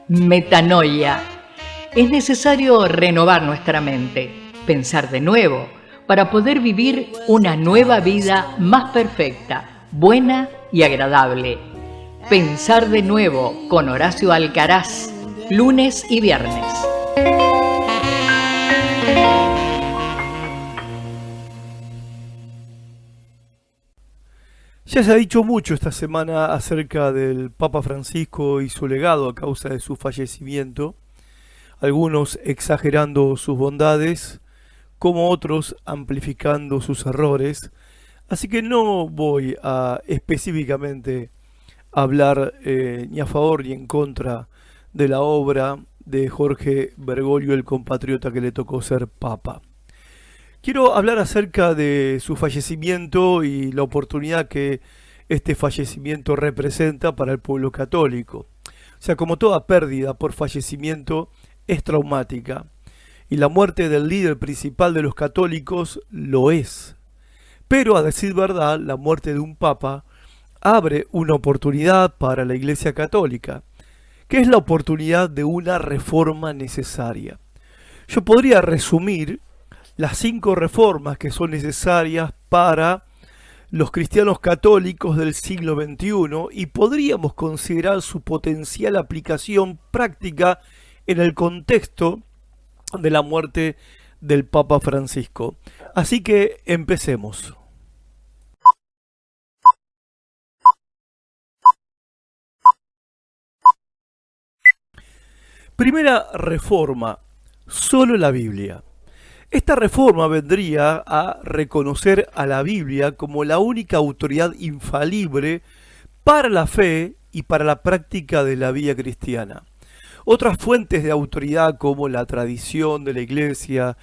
Metanoia. Es necesario renovar nuestra mente, pensar de nuevo, para poder vivir una nueva vida más perfecta, buena y agradable. Pensar de nuevo con Horacio Alcaraz, lunes y viernes. Ya se ha dicho mucho esta semana acerca del Papa Francisco y su legado a causa de su fallecimiento, algunos exagerando sus bondades, como otros amplificando sus errores, así que no voy a específicamente hablar ni a favor ni en contra de la obra de Jorge Bergoglio, el compatriota que le tocó ser Papa. Quiero hablar acerca de su fallecimiento y la oportunidad que este fallecimiento representa para el pueblo católico. O sea, como toda pérdida por fallecimiento es traumática, y la muerte del líder principal de los católicos lo es. Pero, a decir verdad, la muerte de un papa abre una oportunidad para la Iglesia Católica, que es la oportunidad de una reforma necesaria. Yo podría resumir las 5 reformas que son necesarias para los cristianos católicos del siglo XXI y podríamos considerar su potencial aplicación práctica en el contexto de la muerte del Papa Francisco. Así que empecemos. Primera reforma, solo la Biblia. Esta reforma vendría a reconocer a la Biblia como la única autoridad infalible para la fe y para la práctica de la vida cristiana. Otras fuentes de autoridad como la tradición de la Iglesia,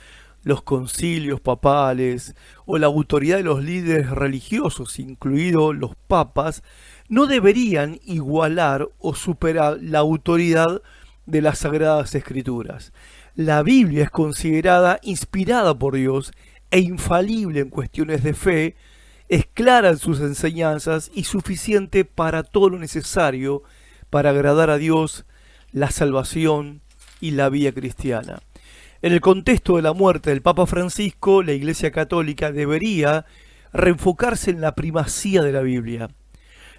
los concilios papales o la autoridad de los líderes religiosos, incluidos los papas, no deberían igualar o superar la autoridad de las Sagradas Escrituras. La Biblia es considerada inspirada por Dios e infalible en cuestiones de fe, es clara en sus enseñanzas y suficiente para todo lo necesario para agradar a Dios, la salvación y la vida cristiana. En el contexto de la muerte del Papa Francisco, la Iglesia Católica debería reenfocarse en la primacía de la Biblia.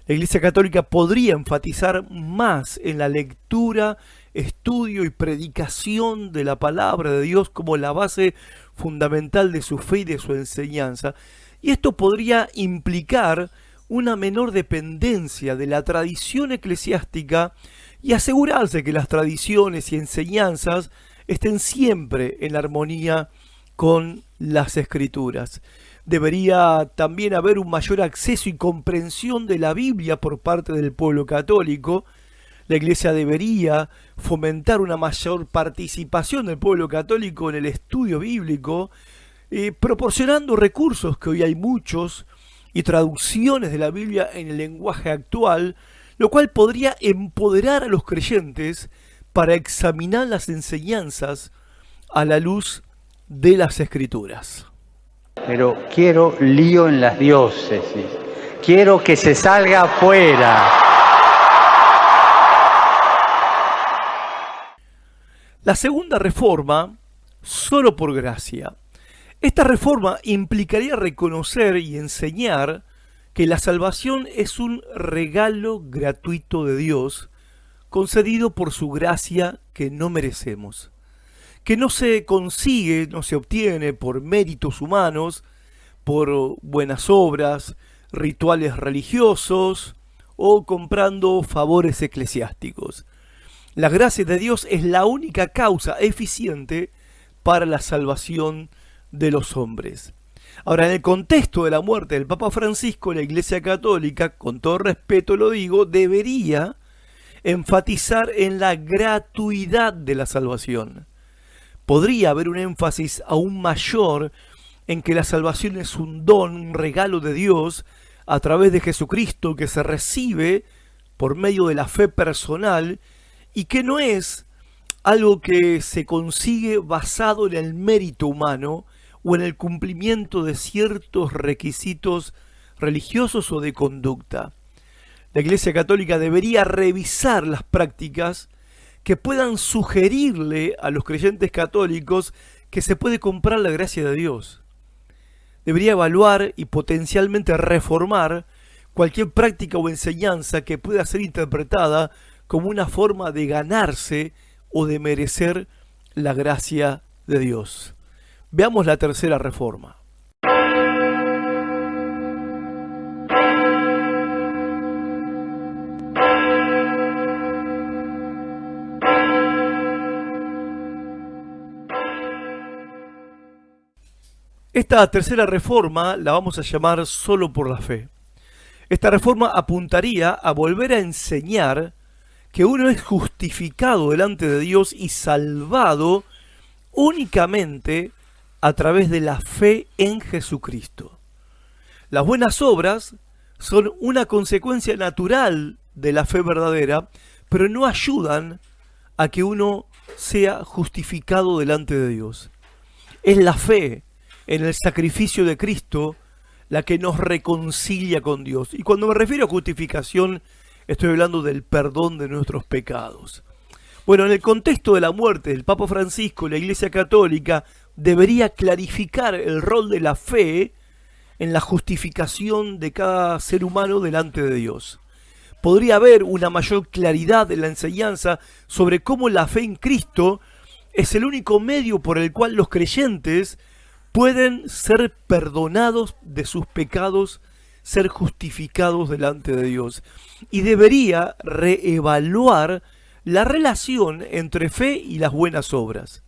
La Iglesia Católica podría enfatizar más en la lectura, estudio y predicación de la palabra de Dios como la base fundamental de su fe y de su enseñanza. Y esto podría implicar una menor dependencia de la tradición eclesiástica y asegurarse que las tradiciones y enseñanzas estén siempre en armonía con las Escrituras. Debería también haber un mayor acceso y comprensión de la Biblia por parte del pueblo católico. La Iglesia debería fomentar una mayor participación del pueblo católico en el estudio bíblico, proporcionando recursos, que hoy hay muchos, y traducciones de la Biblia en el lenguaje actual, lo cual podría empoderar a los creyentes para examinar las enseñanzas a la luz de las Escrituras. Pero quiero lío en las diócesis, quiero que se salga afuera. La segunda reforma, solo por gracia. Esta reforma implicaría reconocer y enseñar que la salvación es un regalo gratuito de Dios, concedido por su gracia que no merecemos, que no se consigue, no se obtiene por méritos humanos, por buenas obras, rituales religiosos o comprando favores eclesiásticos. La gracia de Dios es la única causa eficiente para la salvación de los hombres. Ahora, en el contexto de la muerte del Papa Francisco, la Iglesia Católica, con todo respeto lo digo, debería enfatizar en la gratuidad de la salvación. Podría haber un énfasis aún mayor en que la salvación es un don, un regalo de Dios a través de Jesucristo que se recibe por medio de la fe personal y que no es algo que se consigue basado en el mérito humano o en el cumplimiento de ciertos requisitos religiosos o de conducta. La Iglesia Católica debería revisar las prácticas que puedan sugerirle a los creyentes católicos que se puede comprar la gracia de Dios. Debería evaluar y potencialmente reformar cualquier práctica o enseñanza que pueda ser interpretada como una forma de ganarse o de merecer la gracia de Dios. Veamos la tercera reforma. Esta tercera reforma la vamos a llamar solo por la fe. Esta reforma apuntaría a volver a enseñar que uno es justificado delante de Dios y salvado únicamente a través de la fe en Jesucristo. Las buenas obras son una consecuencia natural de la fe verdadera, pero no ayudan a que uno sea justificado delante de Dios. Es la fe en el sacrificio de Cristo la que nos reconcilia con Dios. Y cuando me refiero a justificación, estoy hablando del perdón de nuestros pecados. Bueno, en el contexto de la muerte del Papa Francisco, la Iglesia Católica debería clarificar el rol de la fe en la justificación de cada ser humano delante de Dios. Podría haber una mayor claridad en la enseñanza sobre cómo la fe en Cristo es el único medio por el cual los creyentes pueden ser perdonados de sus pecados, ser justificados delante de Dios. Y debería reevaluar la relación entre fe y las buenas obras.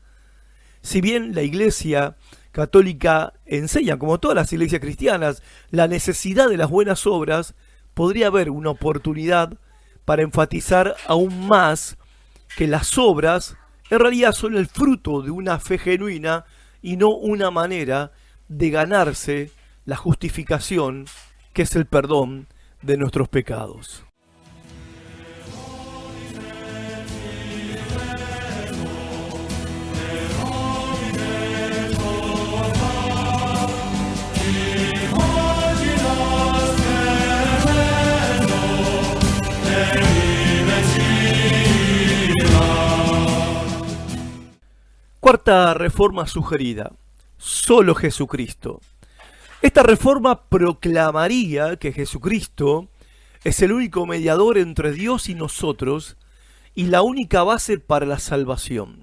Si bien la Iglesia Católica enseña, como todas las iglesias cristianas, la necesidad de las buenas obras, podría haber una oportunidad para enfatizar aún más que las obras en realidad son el fruto de una fe genuina y no una manera de ganarse la justificación, que es el perdón de nuestros pecados. Cuarta reforma sugerida, solo Jesucristo. Esta reforma proclamaría que Jesucristo es el único mediador entre Dios y nosotros y la única base para la salvación.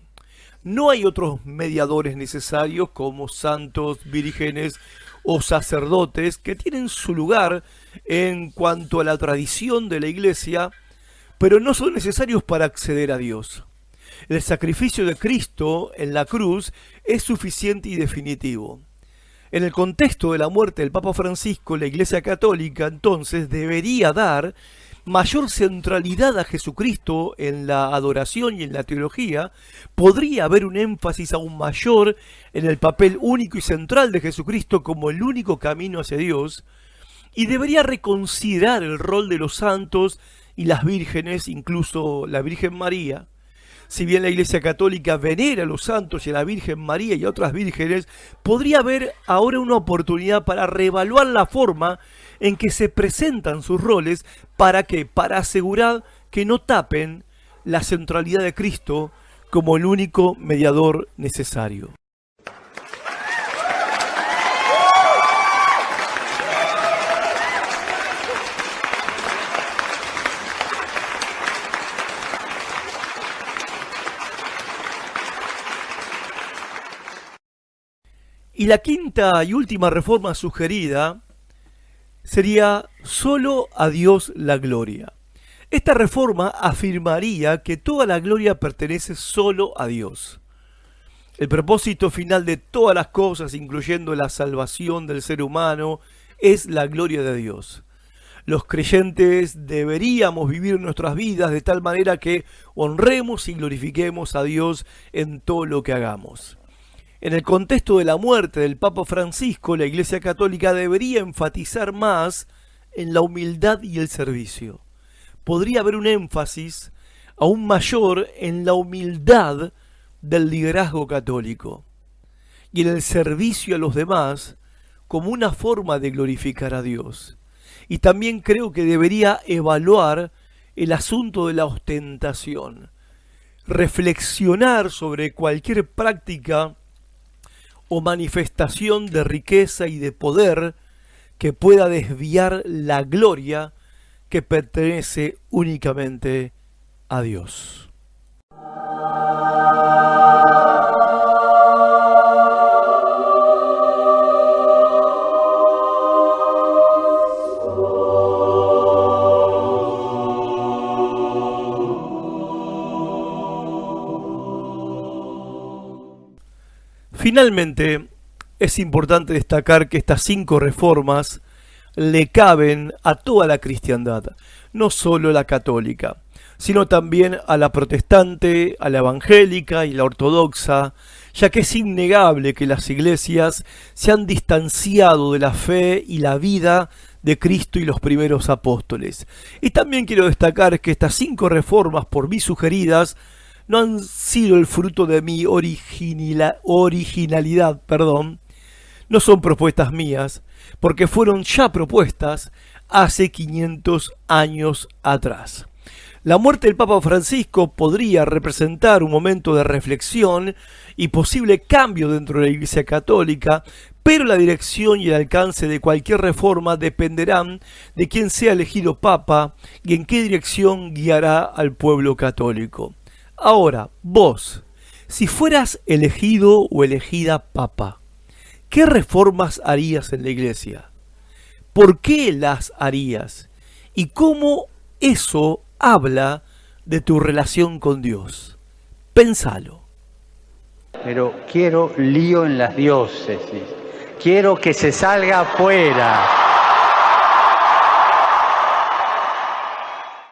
No hay otros mediadores necesarios como santos, vírgenes o sacerdotes que tienen su lugar en cuanto a la tradición de la Iglesia, pero no son necesarios para acceder a Dios. El sacrificio de Cristo en la cruz es suficiente y definitivo. En el contexto de la muerte del Papa Francisco, la Iglesia Católica entonces debería dar mayor centralidad a Jesucristo en la adoración y en la teología. Podría haber un énfasis aún mayor en el papel único y central de Jesucristo como el único camino hacia Dios, y debería reconsiderar el rol de los santos y las vírgenes, incluso la Virgen María. Si bien la Iglesia Católica venera a los santos y a la Virgen María y a otras vírgenes, podría haber ahora una oportunidad para reevaluar la forma en que se presentan sus roles. ¿Para qué? Para asegurar que no tapen la centralidad de Cristo como el único mediador necesario. Y la quinta y última reforma sugerida sería solo a Dios la gloria. Esta reforma afirmaría que toda la gloria pertenece solo a Dios. El propósito final de todas las cosas, incluyendo la salvación del ser humano, es la gloria de Dios. Los creyentes deberíamos vivir nuestras vidas de tal manera que honremos y glorifiquemos a Dios en todo lo que hagamos. En el contexto de la muerte del Papa Francisco, la Iglesia Católica debería enfatizar más en la humildad y el servicio. Podría haber un énfasis aún mayor en la humildad del liderazgo católico. y en el servicio a los demás como una forma de glorificar a Dios. Y también creo que debería evaluar el asunto de la ostentación, reflexionar sobre cualquier práctica o manifestación de riqueza y de poder que pueda desviar la gloria que pertenece únicamente a Dios. Finalmente, es importante destacar que estas 5 reformas le caben a toda la cristiandad, no solo la católica, sino también a la protestante, a la evangélica y la ortodoxa, ya que es innegable que las iglesias se han distanciado de la fe y la vida de Cristo y los primeros apóstoles. Y también quiero destacar que estas 5 reformas por mí sugeridas no han sido el fruto de mi originalidad, no son propuestas mías, porque fueron ya propuestas hace 500 años atrás. La muerte del Papa Francisco podría representar un momento de reflexión y posible cambio dentro de la Iglesia Católica, pero la dirección y el alcance de cualquier reforma dependerán de quién sea elegido Papa y en qué dirección guiará al pueblo católico. Ahora, vos, si fueras elegido o elegida Papa, ¿qué reformas harías en la Iglesia? ¿Por qué las harías? ¿Y cómo eso habla de tu relación con Dios? Pensalo. Pero quiero lío en las diócesis. Quiero que se salga afuera.